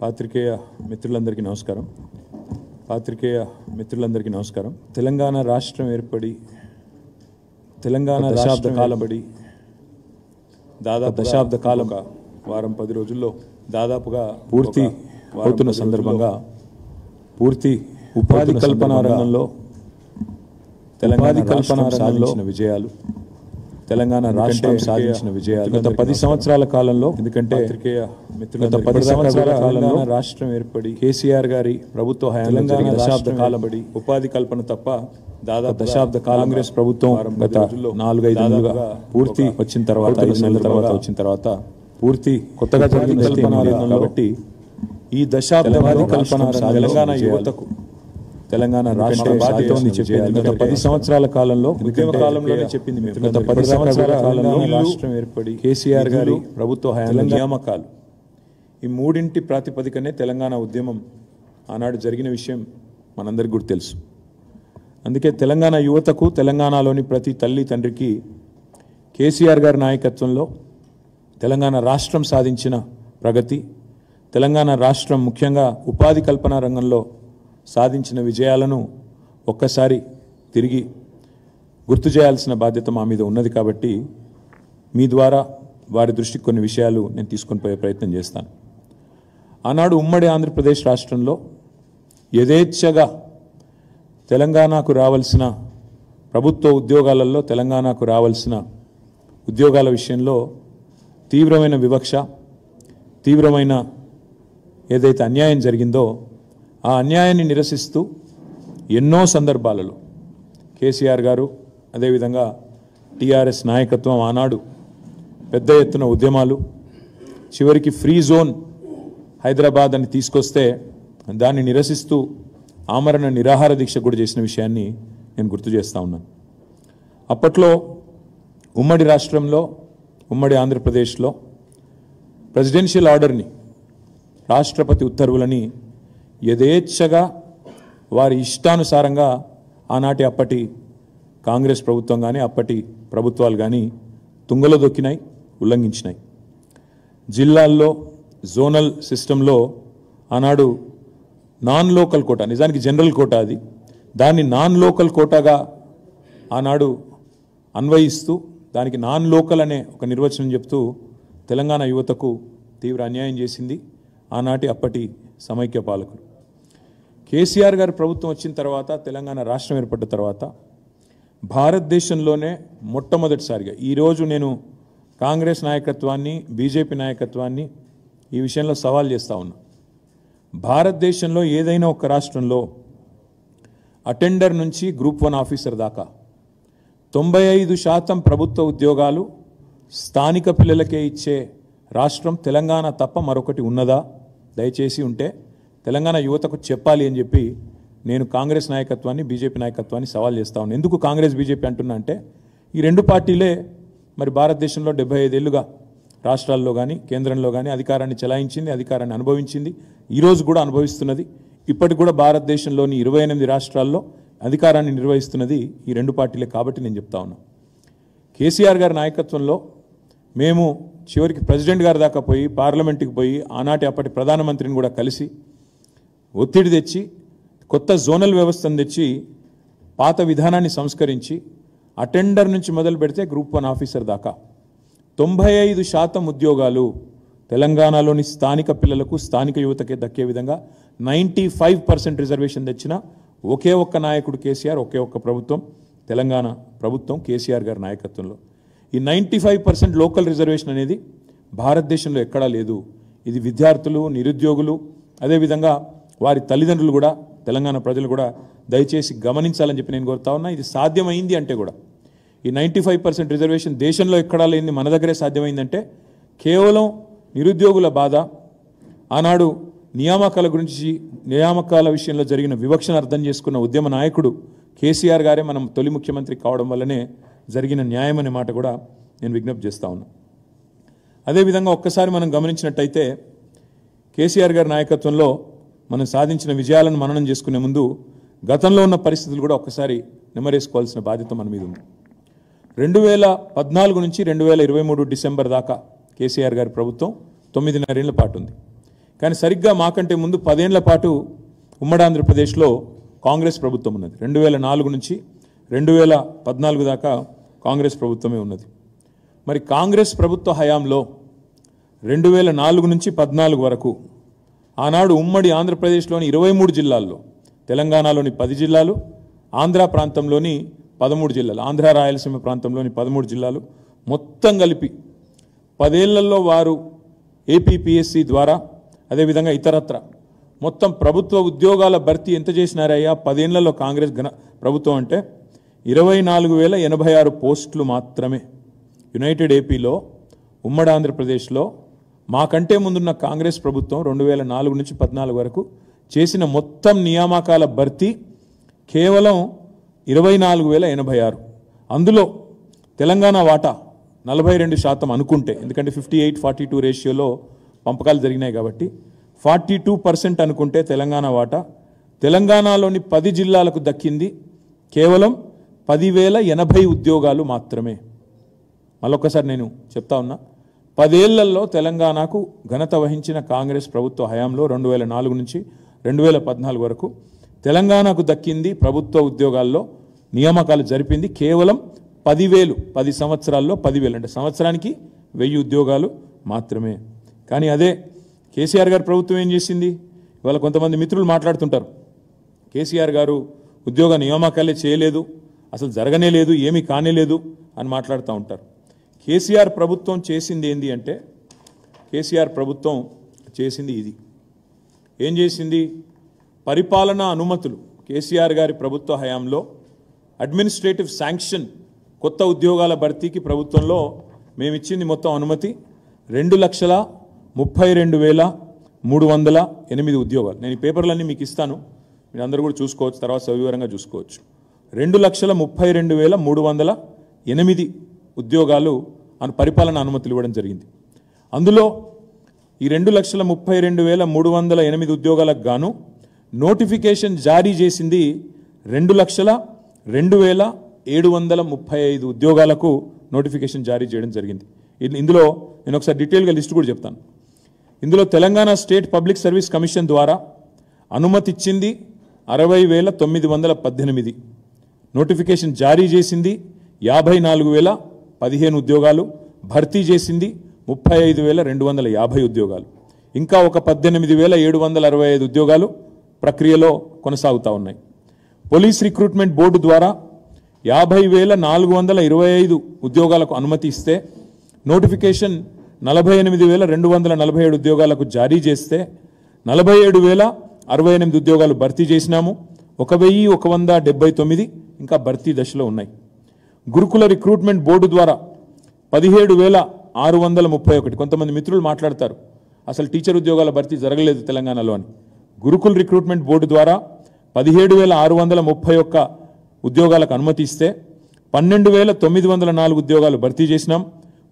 పాత్రికేయ మిత్రులందరికీ నమస్కారం. తెలంగాణ రాష్ట్రం ఏర్పడి దశాబ్ద కాలం వారం 10 రోజుల్లో దాదాపుగా పూర్తి అవుతున్న సందర్భంగా పూర్తి ఉపాధి కల్పన రంగంలో తెలంగాణ రాష్ట్రం సాధించిన విజయాలు గత 10 సంవత్సరాల కాలంలో, ఎందుకంటే గత 10 సంవత్సరాల కాలంలో రాష్ట్రం ఏర్పడి కేసీఆర్ గారి ప్రభుత్వ హయాంలో జరిగిన దశాబ్ద కాలబడి ఉపాధి కల్పన తప్ప దాదాపు దశాబ్ద కాంగ్రెస్ ప్రభుత్వం గత 4-5 నెలలుగా పూర్తి వచ్చిన తర్వాత 5 నెలల తర్వాత వచ్చిన తర్వాత పూర్తి కొత్తగా జరిగిన కాబట్టి ఈ దశాబ్ద కల్పన తెలంగాణ యువతకు తెలంగాణ రాష్ట్ర బాధ్యతని చెప్పింది. గత 10 సంవత్సరాల కాలంలో ఉద్యమ కాలంలోనే చెప్పింది. గత 10 సంవత్సరాల కాలంలో రాష్ట్రం ఏర్పడి కేసీఆర్ గారి ప్రభుత్వ హయాంలో నియామకాలు, ఈ మూడింటి ప్రాతిపదికనే తెలంగాణ ఉద్యమం ఆనాడు జరిగిన విషయం మనందరికీ గుర్తు తెలుసు. అందుకే తెలంగాణ యువతకు, తెలంగాణలోని ప్రతి తల్లి తండ్రికి కేసీఆర్ గారి నాయకత్వంలో తెలంగాణ రాష్ట్రం సాధించిన ప్రగతి, తెలంగాణ రాష్ట్రం ముఖ్యంగా ఉపాధి కల్పన రంగంలో సాధించిన విజయాలను ఒక్కసారి తిరిగి గుర్తు చేయాల్సిన బాధ్యత మా మీద ఉన్నది. కాబట్టి మీ ద్వారా వారి దృష్టికి కొన్ని విషయాలు నేను తీసుకొని పోయే ప్రయత్నం చేస్తాను. ఆనాడు ఉమ్మడి ఆంధ్రప్రదేశ్ రాష్ట్రంలో యథేచ్ఛగా తెలంగాణకు రావాల్సిన ప్రభుత్వ ఉద్యోగాలలో తెలంగాణకు రావాల్సిన ఉద్యోగాల విషయంలో తీవ్రమైన వివక్ష, తీవ్రమైన ఏదైతే అన్యాయం జరిగిందో ఆ అన్యాయాన్ని నిరసిస్తూ ఎన్నో సందర్భాలలో కేసీఆర్ గారు, అదేవిధంగా టీఆర్ఎస్ నాయకత్వం ఆనాడు పెద్ద ఎత్తున ఉద్యమాలు, చివరికి ఫ్రీ జోన్ హైదరాబాద్ అని తీసుకొస్తే దాన్ని నిరసిస్తూ ఆమరణ నిరాహార దీక్ష కూడా చేసిన విషయాన్ని నేను గుర్తు చేస్తూ ఉన్నాను. అప్పట్లో ఉమ్మడి రాష్ట్రంలో, ఉమ్మడి ఆంధ్రప్రదేశ్లో ప్రెసిడెన్షియల్ ఆర్డర్ని, రాష్ట్రపతి ఉత్తర్వులని యథేచ్ఛగా వారి ఇష్టానుసారంగా ఆనాటి అప్పటి కాంగ్రెస్ ప్రభుత్వం కానీ అప్పటి ప్రభుత్వాలు కానీ తుంగలో దొక్కినాయి, ఉల్లంఘించినాయి. జిల్లాల్లో జోనల్ సిస్టంలో ఆనాడు నాన్ లోకల్ కోటా, నిజానికి జనరల్ కోటా అది, దాన్ని నాన్ లోకల్ కోటాగా ఆనాడు అన్వయిస్తూ దానికి నాన్ లోకల్ అనే ఒక నిర్వచనం చెప్తూ తెలంగాణ యువతకు తీవ్ర అన్యాయం చేసింది ఆనాటి అప్పటి సమైక్య పాలకులు. కేసీఆర్ గారి ప్రభుత్వం వచ్చిన తర్వాత, తెలంగాణ రాష్ట్రం ఏర్పడ్డ తర్వాత భారతదేశంలోనే మొట్టమొదటిసారిగా, ఈరోజు నేను కాంగ్రెస్ నాయకత్వాన్ని, బీజేపీ నాయకత్వాన్ని ఈ విషయంలో సవాల్ చేస్తూ ఉన్నా. భారతదేశంలో ఏదైనా ఒక రాష్ట్రంలో అటెండర్ నుంచి గ్రూప్ 1 ఆఫీసర్ దాకా 95% ప్రభుత్వ ఉద్యోగాలు స్థానిక పిల్లలకే ఇచ్చే రాష్ట్రం తెలంగాణ తప్ప మరొకటి ఉన్నదా? దయచేసి ఉంటే తెలంగాణ యువతకు చెప్పాలి అని చెప్పి నేను కాంగ్రెస్ నాయకత్వాన్ని, బీజేపీ నాయకత్వాన్ని సవాల్ చేస్తా ఉన్నాను. ఎందుకు కాంగ్రెస్ బీజేపీ అంటున్నా అంటే, ఈ రెండు పార్టీలే మరి భారతదేశంలో 75 ఏళ్లుగా రాష్ట్రాల్లో కానీ కేంద్రంలో కానీ అధికారాన్ని చెలాయించింది, అధికారాన్ని అనుభవించింది, ఈరోజు కూడా అనుభవిస్తున్నది. ఇప్పటికి కూడా భారతదేశంలోని 28 రాష్ట్రాల్లో అధికారాన్ని నిర్వహిస్తున్నది ఈ రెండు పార్టీలే. కాబట్టి నేను చెప్తా ఉన్నా, కేసీఆర్ గారి నాయకత్వంలో మేము చివరికి ప్రెసిడెంట్ గారి దాకా పోయి, పార్లమెంటుకి పోయి ఆనాటి అప్పటి ప్రధానమంత్రిని కూడా కలిసి ఒత్తిడి తెచ్చి కొత్త జోనల్ వ్యవస్థను తెచ్చి పాత విధానాన్ని సంస్కరించి అటెండర్ నుంచి మొదలు పెడితే గ్రూప్ 1 ఆఫీసర్ దాకా 95% ఉద్యోగాలు తెలంగాణలోని స్థానిక పిల్లలకు, స్థానిక యువతకే దక్కే విధంగా 95% రిజర్వేషన్ తెచ్చిన ఒకే ఒక్క నాయకుడు కేసీఆర్, ఒకే ఒక్క ప్రభుత్వం తెలంగాణ ప్రభుత్వం కేసీఆర్ గారి నాయకత్వంలో. ఈ 95% లోకల్ రిజర్వేషన్ అనేది భారతదేశంలో ఎక్కడా లేదు. ఇది విద్యార్థులు, నిరుద్యోగులు, అదేవిధంగా వారి తల్లిదండ్రులు కూడా, తెలంగాణ ప్రజలు కూడా దయచేసి గమనించాలని చెప్పి నేను కోరుతా ఉన్నా. ఇది సాధ్యమైంది అంటే కూడా, ఈ 95% రిజర్వేషన్ దేశంలో ఎక్కడా లేని మన దగ్గరే సాధ్యమైందంటే కేవలం నిరుద్యోగుల బాధ, ఆనాడు నియామకాల విషయంలో జరిగిన వివక్షను అర్థం చేసుకున్న ఉద్యమ నాయకుడు కేసీఆర్ గారే మనం తొలి ముఖ్యమంత్రి కావడం వల్లనే జరిగిన న్యాయం అనే మాట కూడా నేను విజ్ఞప్తి చేస్తా ఉన్నా. అదేవిధంగా ఒక్కసారి మనం గమనించినట్టయితే కేసీఆర్ గారి నాయకత్వంలో మనం సాధించిన విజయాలను మననం చేసుకునే ముందు గతంలో ఉన్న పరిస్థితులు కూడా ఒక్కసారి నెమరేసుకోవాల్సిన బాధ్యత మన మీద ఉంది. 2014 నుంచి 2023 డిసెంబర్ దాకా కేసీఆర్ గారి ప్రభుత్వం 9.5 ఏళ్ల పాటు ఉంది. కానీ సరిగ్గా మాకంటే ముందు 10 ఏళ్ల పాటు ఉమ్మడి ఆంధ్రప్రదేశ్లో కాంగ్రెస్ ప్రభుత్వం ఉన్నది. 2004 నుంచి 2014 దాకా కాంగ్రెస్ ప్రభుత్వమే ఉన్నది. మరి కాంగ్రెస్ ప్రభుత్వ హయాంలో 2004 నుంచి 14 వరకు ఆనాడు ఉమ్మడి ఆంధ్రప్రదేశ్లోని 23 జిల్లాల్లో, తెలంగాణలోని 10 జిల్లాలు, ఆంధ్ర ప్రాంతంలోని 13 జిల్లాలు, ఆంధ్ర రాయలసీమ ప్రాంతంలోని 13 జిల్లాలు మొత్తం కలిపి 10 ఏళ్లలో వారు ఏపీపీఎస్సీ ద్వారా అదేవిధంగా ఇతరత్ర మొత్తం ప్రభుత్వ ఉద్యోగాల భర్తీ ఎంత చేసినారయ్యా 10 ఏళ్లలో కాంగ్రెస్ ప్రభుత్వం అంటే 24,086 పోస్టులు మాత్రమే. యునైటెడ్ ఏపీలో ఉమ్మడి ఆంధ్రప్రదేశ్లో మాకంటే ముందున్న కాంగ్రెస్ ప్రభుత్వం 2004 నుంచి 14 వరకు చేసిన మొత్తం నియామకాల భర్తీ కేవలం 24,086. అందులో తెలంగాణ వాటా 42% అనుకుంటే, ఎందుకంటే 58-42 రేషియోలో పంపకాలు జరిగినాయి కాబట్టి 42% అనుకుంటే తెలంగాణ వాటా తెలంగాణలోని 10 జిల్లాలకు దక్కింది కేవలం 10,080 ఉద్యోగాలు మాత్రమే. మళ్ళొక్కసారి నేను చెప్తా ఉన్నా, 10 ఏళ్లలో తెలంగాణకు ఘనత వహించిన కాంగ్రెస్ ప్రభుత్వ హయాంలో 2004 నుంచి 2014 వరకు తెలంగాణకు దక్కింది ప్రభుత్వ ఉద్యోగాల్లో నియామకాలు జరిపింది కేవలం 10,000. 10 సంవత్సరాల్లో 10,000 అంటే సంవత్సరానికి 1000 ఉద్యోగాలు మాత్రమే. కానీ అదే కేసీఆర్ గారి ప్రభుత్వం ఏం చేసింది? ఇవాళ కొంతమంది మిత్రులు మాట్లాడుతుంటారు, కేసీఆర్ గారు ఉద్యోగ నియామకాలే చేయలేదు, అసలు జరగనే లేదు, ఏమీ కానేలేదు అని మాట్లాడుతూ ఉంటారు. కేసీఆర్ ప్రభుత్వం చేసింది ఏంది అంటే, కేసీఆర్ ప్రభుత్వం చేసింది ఇది. ఏం చేసింది? పరిపాలనా అనుమతులు కేసీఆర్ గారి ప్రభుత్వ హయాంలో అడ్మినిస్ట్రేటివ్ శాంక్షన్ కొత్త ఉద్యోగాల భర్తీకి ప్రభుత్వంలో మేము ఇచ్చింది మొత్తం అనుమతి 2,32,308 ఉద్యోగాలు. నేను ఈ పేపర్లన్నీ మీకు ఇస్తాను, మీరు అందరూ కూడా చూసుకోవచ్చు, తర్వాత సవివరంగా చూసుకోవచ్చు. 2,32,308 ఉద్యోగాలు పరిపాలన అనుమతులు ఇవ్వడం జరిగింది. అందులో ఈ 2,32,308 ఉద్యోగాలకు గాను నోటిఫికేషన్ జారీ చేసింది 2,02,735 ఉద్యోగాలకు నోటిఫికేషన్ జారీ చేయడం జరిగింది. ఇందులో నేను ఒకసారి డీటెయిల్గా లిస్ట్ కూడా చెప్తాను. ఇందులో Telangana state public service commission ద్వారా అనుమతి ఇచ్చింది 60,918, నోటిఫికేషన్ జారీ చేసింది 54,015 ఉద్యోగాలు, భర్తీ చేసింది 35,250 ఉద్యోగాలు, ఇంకా ఒక 18,765 ఉద్యోగాలు ప్రక్రియలో కొనసాగుతూ ఉన్నాయి. పోలీస్ రిక్రూట్మెంట్ బోర్డు ద్వారా 50,425 ఉద్యోగాలకు అనుమతి ఇస్తే నోటిఫికేషన్ 48,247 ఉద్యోగాలకు జారీ చేస్తే 47,068 ఉద్యోగాలు భర్తీ చేసినాము. 1,179 ఇంకా భర్తీ దశలో ఉన్నాయి. గురుకుల రిక్రూట్మెంట్ బోర్డు ద్వారా 17,631. కొంతమంది మిత్రులు మాట్లాడతారు అసలు టీచర్ ఉద్యోగాల భర్తీ జరగలేదు తెలంగాణలో అని. గురుకుల రిక్రూట్మెంట్ బోర్డు ద్వారా 17,631 ఉద్యోగాలకు అనుమతి ఇస్తే 12,904 ఉద్యోగాలు భర్తీ చేసినాం.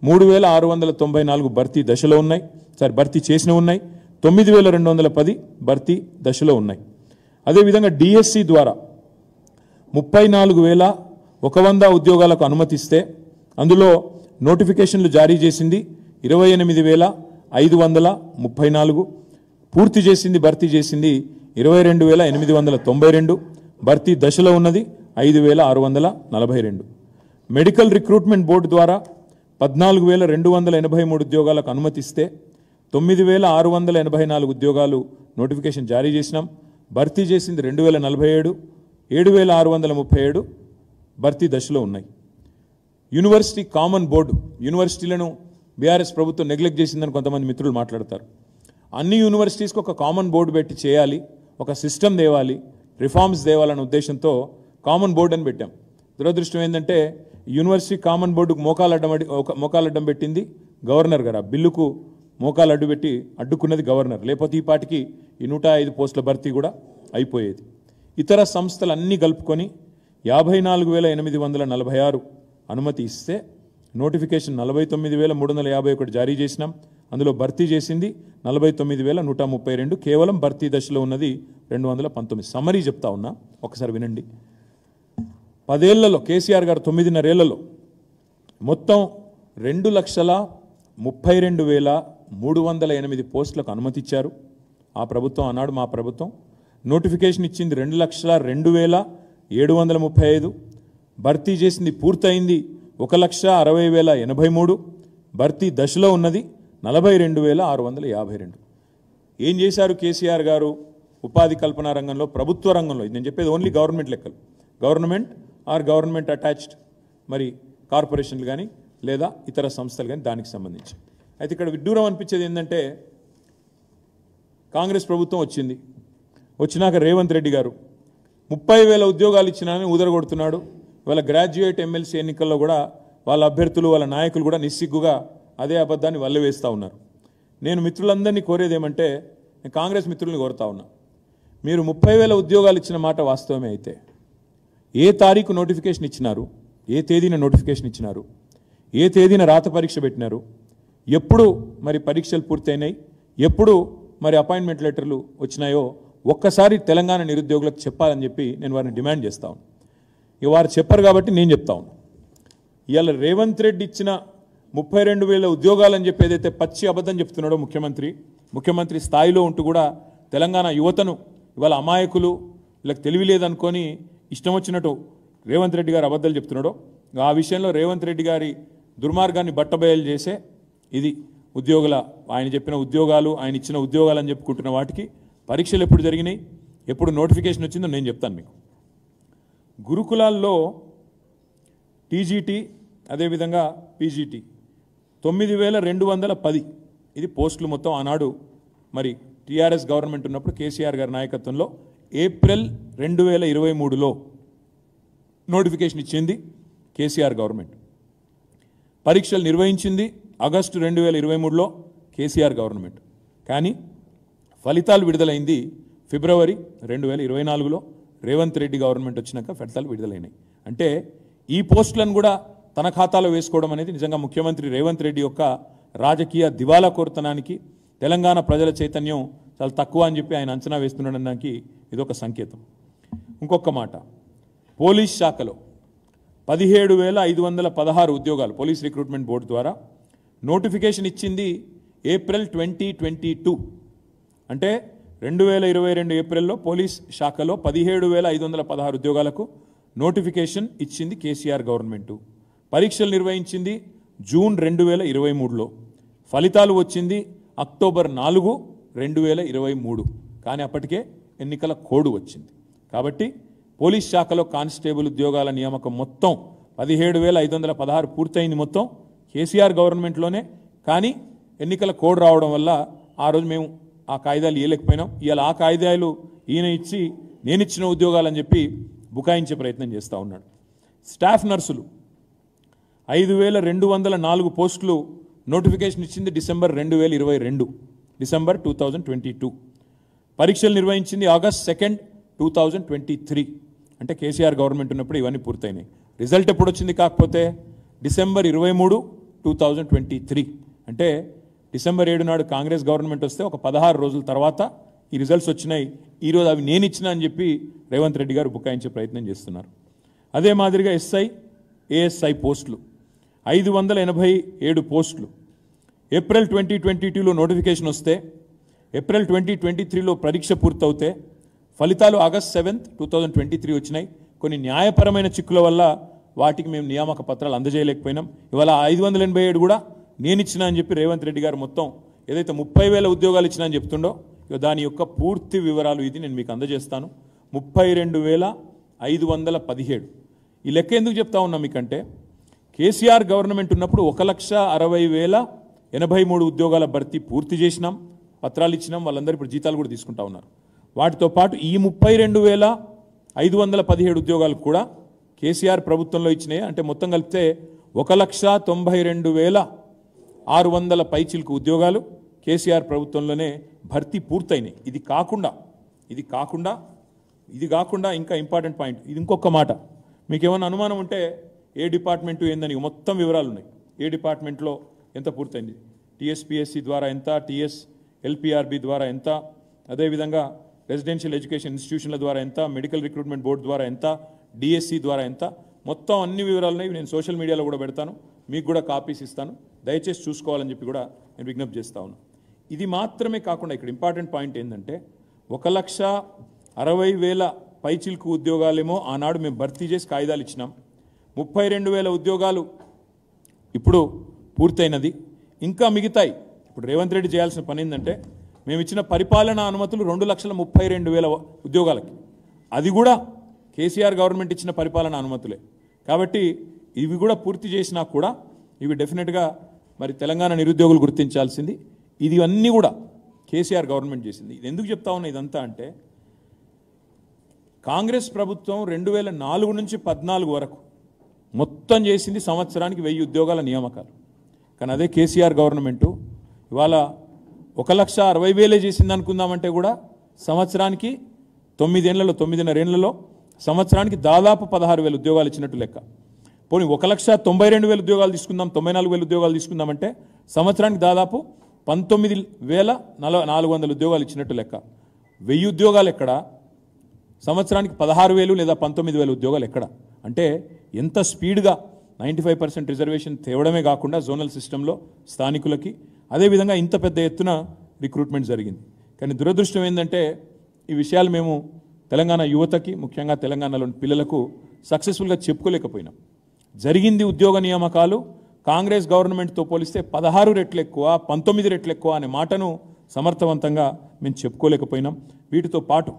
3,694 భర్తీ దశలో ఉన్నాయి, భర్తీ చేసిన ఉన్నాయి. 9,210 భర్తీ దశలో ఉన్నాయి. అదేవిధంగా డిఎస్సి ద్వారా 34,100 ఉద్యోగాలకు అనుమతిస్తే అందులో నోటిఫికేషన్లు జారీ చేసింది 28,534, పూర్తి చేసింది భర్తీ చేసింది 22,892, భర్తీ దశలో ఉన్నది 5,642. మెడికల్ రిక్రూట్మెంట్ బోర్డు ద్వారా 14,283 ఉద్యోగాలకు అనుమతిస్తే 9,684 ఉద్యోగాలు నోటిఫికేషన్ జారీ చేసినాం. భర్తీ చేసింది 2,047, 7,637 భర్తీ దశలో ఉన్నాయి. యూనివర్సిటీ కామన్ బోర్డు, యూనివర్సిటీలను బీఆర్ఎస్ ప్రభుత్వం నెగ్లెక్ట్ చేసిందని కొంతమంది మిత్రులు మాట్లాడతారు. అన్ని యూనివర్సిటీస్కి ఒక కామన్ బోర్డు పెట్టి చేయాలి, ఒక సిస్టమ్ తేవాలి, రిఫార్మ్స్ తేవాలనే ఉద్దేశంతో కామన్ బోర్డు అని పెట్టాం. దురదృష్టం ఏంటంటే యూనివర్సిటీ కామన్ బోర్డుకు మోకాలడ్డం పెట్టింది గవర్నర్ గారు. ఆ బిల్లుకు మోకాలు అడ్డుపెట్టి అడ్డుకున్నది గవర్నర్. లేకపోతే ఈ పాటికి ఈ 105 పోస్టుల భర్తీ కూడా అయిపోయేది. ఇతర సంస్థలన్నీ కలుపుకొని 54,846 అనుమతి ఇస్తే నోటిఫికేషన్ 49,351 జారీ చేసినాం. అందులో భర్తీ చేసింది 49,132, కేవలం భర్తీ దశలో ఉన్నది 219. సమ్మరీ చెప్తా ఉన్నా, ఒకసారి వినండి. 10 ఏళ్లలో కేసీఆర్ గారు 9.5 ఏళ్లలో మొత్తం 2,32,308 పోస్టులకు అనుమతి ఇచ్చారు. ఆ ప్రభుత్వం ఆనాడు మా ప్రభుత్వం నోటిఫికేషన్ ఇచ్చింది 2,02,735, భర్తీ చేసింది పూర్తయింది 1,60,083, భర్తీ దశలో ఉన్నది 42,652. ఏం చేశారు కేసీఆర్ గారు ఉపాధి కల్పన రంగంలో, ప్రభుత్వ రంగంలో? ఇది నేను చెప్పేది ఓన్లీ గవర్నమెంట్ లెక్కలు, గవర్నమెంట్ ఆర్ గవర్నమెంట్ అటాచ్డ్ మరి కార్పొరేషన్లు కానీ లేదా ఇతర సంస్థలు కానీ దానికి సంబంధించి. అయితే ఇక్కడ విడ్డూరం అనిపించేది ఏంటంటే, కాంగ్రెస్ ప్రభుత్వం వచ్చింది, వచ్చినాక రేవంత్ రెడ్డి గారు 30,000 ఉద్యోగాలు ఇచ్చినానని ఊదరగొడుతున్నాడు. వాళ్ళ గ్రాడ్యుయేట్ ఎమ్మెల్సీ ఎన్నికల్లో కూడా వాళ్ళ అభ్యర్థులు వాళ్ళ నాయకులు కూడా నిస్సిగ్గుగా అదే అబద్ధాన్ని వల్లవేస్తూ ఉన్నారు. నేను మిత్రులందరినీ కోరేది ఏమంటే, నేను కాంగ్రెస్ మిత్రుల్ని కోరుతా ఉన్నా, మీరు 30,000 ఉద్యోగాలు ఇచ్చిన మాట వాస్తవమే అయితే ఏ తారీఖు నోటిఫికేషన్ ఇచ్చినారు, ఏ తేదీన నోటిఫికేషన్ ఇచ్చినారు, ఏ తేదీన రాత పరీక్ష పెట్టినారు, ఎప్పుడు మరి పరీక్షలు పూర్తయినాయి, ఎప్పుడు మరి అపాయింట్మెంట్ లెటర్లు వచ్చినాయో ఒక్కసారి తెలంగాణ నిరుద్యోగులకు చెప్పాలని చెప్పి నేను వారిని డిమాండ్ చేస్తా ఉన్నాను. ఇక వారు చెప్పరు కాబట్టి నేను చెప్తా ఉన్నాను. ఇవాళ రేవంత్ రెడ్డి ఇచ్చిన 32,000 ఉద్యోగాలని చెప్పి ఏదైతే పచ్చి అబద్ధం చెప్తున్నాడో ముఖ్యమంత్రి స్థాయిలో ఉంటూ కూడా తెలంగాణ యువతను ఇవాళ అమాయకులు, వీళ్ళకి తెలివి లేదనుకొని ఇష్టం వచ్చినట్టు రేవంత్ రెడ్డి గారు అబద్ధాలు చెప్తున్నాడో, ఆ విషయంలో రేవంత్ రెడ్డి గారి దుర్మార్గాన్ని బట్టబయలు చేసే ఇది ఉద్యోగుల, ఆయన చెప్పిన ఉద్యోగాలు, ఆయన ఇచ్చిన ఉద్యోగాలు అని చెప్పుకుంటున్న వాటికి పరీక్షలు ఎప్పుడు జరిగినాయి, ఎప్పుడు నోటిఫికేషన్ వచ్చిందో నేను చెప్తాను మీకు. గురుకులాల్లో టీజీటీ అదేవిధంగా పీజీటీ 9,210 ఇది పోస్టులు మొత్తం. ఆనాడు మరి టీఆర్ఎస్ గవర్నమెంట్ ఉన్నప్పుడు కేసీఆర్ గారి నాయకత్వంలో ఏప్రిల్ 2023లో నోటిఫికేషన్ ఇచ్చింది కేసీఆర్ గవర్నమెంట్. పరీక్షలు నిర్వహించింది ఆగస్టు 2023లో కేసీఆర్ గవర్నమెంట్. కానీ ఫలితాలు విడుదలైంది ఫిబ్రవరి 2024లో రేవంత్ రెడ్డి గవర్నమెంట్ వచ్చినాక ఫలితాలు విడుదలైనాయి. అంటే ఈ పోస్టులను కూడా తన ఖాతాలో వేసుకోవడం అనేది నిజంగా ముఖ్యమంత్రి రేవంత్ రెడ్డి యొక్క రాజకీయ దివాలా కోరుతనానికి, తెలంగాణ ప్రజల చైతన్యం చాలా తక్కువ అని చెప్పి ఆయన అంచనా వేస్తున్నాడనడానికి ఇదొక సంకేతం. ఇంకొక మాట, పోలీస్ శాఖలో 17,516 ఉద్యోగాలు పోలీస్ రిక్రూట్మెంట్ బోర్డు ద్వారా నోటిఫికేషన్ ఇచ్చింది ఏప్రిల్ 2022. అంటే 2022 ఏప్రిల్లో పోలీస్ శాఖలో 17,516 ఉద్యోగాలకు నోటిఫికేషన్ ఇచ్చింది కేసీఆర్ గవర్నమెంటు. పరీక్షలు నిర్వహించింది జూన్ 2023లో, ఫలితాలు వచ్చింది అక్టోబర్ 4, 2023. కానీ అప్పటికే ఎన్నికల కోడ్ వచ్చింది. కాబట్టి పోలీస్ శాఖలో కానిస్టేబుల్ ఉద్యోగాల నియామకం మొత్తం 17,516 పూర్తయింది మొత్తం కేసీఆర్ గవర్నమెంట్లోనే. కానీ ఎన్నికల కోడ్ రావడం వల్ల ఆ రోజు మేము ఆ కాయిదాలు ఇవ్వలేకపోయినాం. ఇవాళ ఆ కాయిదాలు ఈయన ఇచ్చి నేను ఇచ్చిన ఉద్యోగాలని చెప్పి బుకాయించే ప్రయత్నం చేస్తూ ఉన్నాడు. స్టాఫ్ నర్సులు 5,204 పోస్టులు నోటిఫికేషన్ ఇచ్చింది డిసెంబర్ 2022. పరీక్షలు నిర్వహించింది ఆగస్ట్ 2, 2023. అంటే కేసీఆర్ గవర్నమెంట్ ఉన్నప్పుడు ఇవన్నీ పూర్తయినాయి. రిజల్ట్ ఎప్పుడు వచ్చింది కాకపోతే డిసెంబర్ 23, 2023. అంటే డిసెంబర్ 7 నాడు కాంగ్రెస్ గవర్నమెంట్ వస్తే ఒక 16 రోజుల తర్వాత ఈ రిజల్ట్స్ వచ్చినాయి. ఈరోజు అవి నేను ఇచ్చినా అని చెప్పి రేవంత్ రెడ్డి గారు బుకాయించే ప్రయత్నం చేస్తున్నారు. అదే మాదిరిగా ఎస్ఐ, ఏఎస్ఐ పోస్టులు 587 పోస్టులు ఏప్రిల్ 2022లో నోటిఫికేషన్ వస్తే ఏప్రిల్ 2023లో పరీక్ష పూర్తవుతే ఫలితాలు ఆగస్ట్ 7, 2023 వచ్చినాయి. కొన్ని న్యాయపరమైన చిక్కుల వల్ల వాటికి మేము నియామక పత్రాలు అందజేయలేకపోయినాం. ఇవాళ 587 కూడా నేను ఇచ్చినా అని చెప్పి రేవంత్ రెడ్డి గారు మొత్తం ఏదైతే 30,000 ఉద్యోగాలు ఇచ్చినా అని చెప్తుండో దాని యొక్క పూర్తి వివరాలు ఇది నేను మీకు అందజేస్తాను. 32,517. ఈ లెక్క ఎందుకు చెప్తా ఉన్నా మీకంటే, కేసీఆర్ గవర్నమెంట్ ఉన్నప్పుడు 1,60,083 ఉద్యోగాల భర్తీ పూర్తి చేసినాం, పత్రాలు ఇచ్చినాం, వాళ్ళందరూ ఇప్పుడు జీతాలు కూడా తీసుకుంటా ఉన్నారు. వాటితో పాటు ఈ 32,517 ఉద్యోగాలు కూడా కేసీఆర్ ప్రభుత్వంలో ఇచ్చినాయి. అంటే మొత్తం కలిపితే 1,92,600 పైచిలకు ఉద్యోగాలు కేసీఆర్ ప్రభుత్వంలోనే భర్తీ పూర్తయినాయి. ఇది కాకుండా ఇంకా ఇంపార్టెంట్ పాయింట్, ఇది ఇంకొక మాట. మీకు ఏమైనా అనుమానం ఉంటే ఏ డిపార్ట్మెంటు ఏందని మొత్తం వివరాలు ఉన్నాయి. ఏ డిపార్ట్మెంట్లో ఎంత పూర్తయింది, టీఎస్పీఎస్సీ ద్వారా ఎంత, టీఎస్ఎల్పిఆర్బి ద్వారా ఎంత, అదేవిధంగా రెసిడెన్షియల్ ఎడ్యుకేషన్ ఇన్స్టిట్యూషన్ల ద్వారా ఎంత, మెడికల్ రిక్రూట్మెంట్ బోర్డు ద్వారా ఎంత, డిఎస్సి ద్వారా ఎంత, మొత్తం అన్ని వివరాలున్నాయి. నేను సోషల్ మీడియాలో కూడా పెడతాను, మీకు కూడా కాపీస్ ఇస్తాను, దయచేసి చూసుకోవాలని చెప్పి కూడా నేను విజ్ఞప్తి చేస్తా ఉన్నాను. ఇది మాత్రమే కాకుండా ఇక్కడ ఇంపార్టెంట్ పాయింట్ ఏంటంటే 1,60,000 పైచిల్కు ఉద్యోగాలేమో ఆనాడు మేము భర్తీ చేసి కాయిదాలు ఇచ్చినాం. 32,000 ఉద్యోగాలు ఇప్పుడు పూర్తయినది, ఇంకా మిగతాయి. ఇప్పుడు రేవంత్ రెడ్డి చేయాల్సిన పని ఏంటంటే మేము ఇచ్చిన పరిపాలనా అనుమతులు 2,32,000 ఉద్యోగాలకి, అది కూడా కేసీఆర్ గవర్నమెంట్ ఇచ్చిన పరిపాలనా అనుమతులే. కాబట్టి ఇవి కూడా పూర్తి చేసినా కూడా ఇవి డెఫినెట్గా మరి తెలంగాణ నిరుద్యోగులు గుర్తించాల్సింది. ఇది అన్నీ కూడా కేసీఆర్ గవర్నమెంట్ చేసింది. ఇది ఎందుకు చెప్తా ఉన్నా ఇదంతా అంటే కాంగ్రెస్ ప్రభుత్వం 2004 నుంచి 14 వరకు మొత్తం చేసింది సంవత్సరానికి 1000 ఉద్యోగాల నియామకాలు. కానీ అదే కేసీఆర్ గవర్నమెంటు ఇవాళ 1,60,000 చేసింది అనుకుందామంటే కూడా సంవత్సరానికి 9.5 ఏళ్లలో సంవత్సరానికి దాదాపు 16,000 ఉద్యోగాలు ఇచ్చినట్టు లెక్క. పోనీ 1,92,000 ఉద్యోగాలు తీసుకుందాం, 94,000 ఉద్యోగాలు తీసుకుందామంటే సంవత్సరానికి దాదాపు 19,400 ఉద్యోగాలు ఇచ్చినట్టు లెక్క. 1000 ఉద్యోగాలు ఎక్కడ, సంవత్సరానికి 16,000 లేదా 19,000 ఉద్యోగాలు ఎక్కడ? అంటే ఎంత స్పీడ్గా 95% రిజర్వేషన్ తేవడమే కాకుండా జోనల్ సిస్టంలో స్థానికులకి అదేవిధంగా ఇంత పెద్ద ఎత్తున రిక్రూట్మెంట్ జరిగింది. కానీ దురదృష్టం ఏంటంటే ఈ విషయాలు మేము తెలంగాణ యువతకి ముఖ్యంగా తెలంగాణలోని పిల్లలకు సక్సెస్ఫుల్గా చెప్పుకోలేకపోయినాం. జరిగింది ఉద్యోగ నియామకాలు కాంగ్రెస్ గవర్నమెంట్తో పోలిస్తే 16 రెట్లు ఎక్కువ, 19 రెట్లు ఎక్కువ అనే మాటను సమర్థవంతంగా మేము చెప్పుకోలేకపోయినాం. వీటితో పాటు